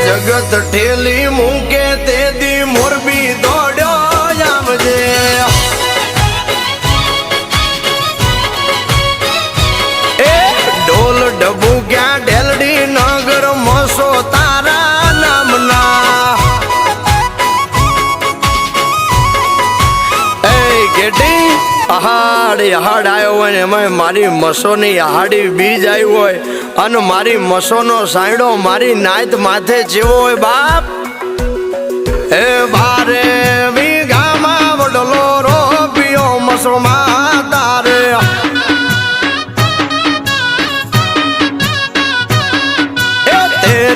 જગત ઠેલી મૂકે તે દી મોરબી દોડ્યો આવજે એ ઢોલ ડબુ ક્યાં ઢેલડી નગર મસો તારા નામના એ ગેડી આહાડી આહાડ આવ્યો હોય ને એમાં મારી મસોની આહાડી બીજ આવ્યું હોય અને મારી મસોનો સાયડો મારી નાયત માથે જેવો હોય બાપ એ ભારે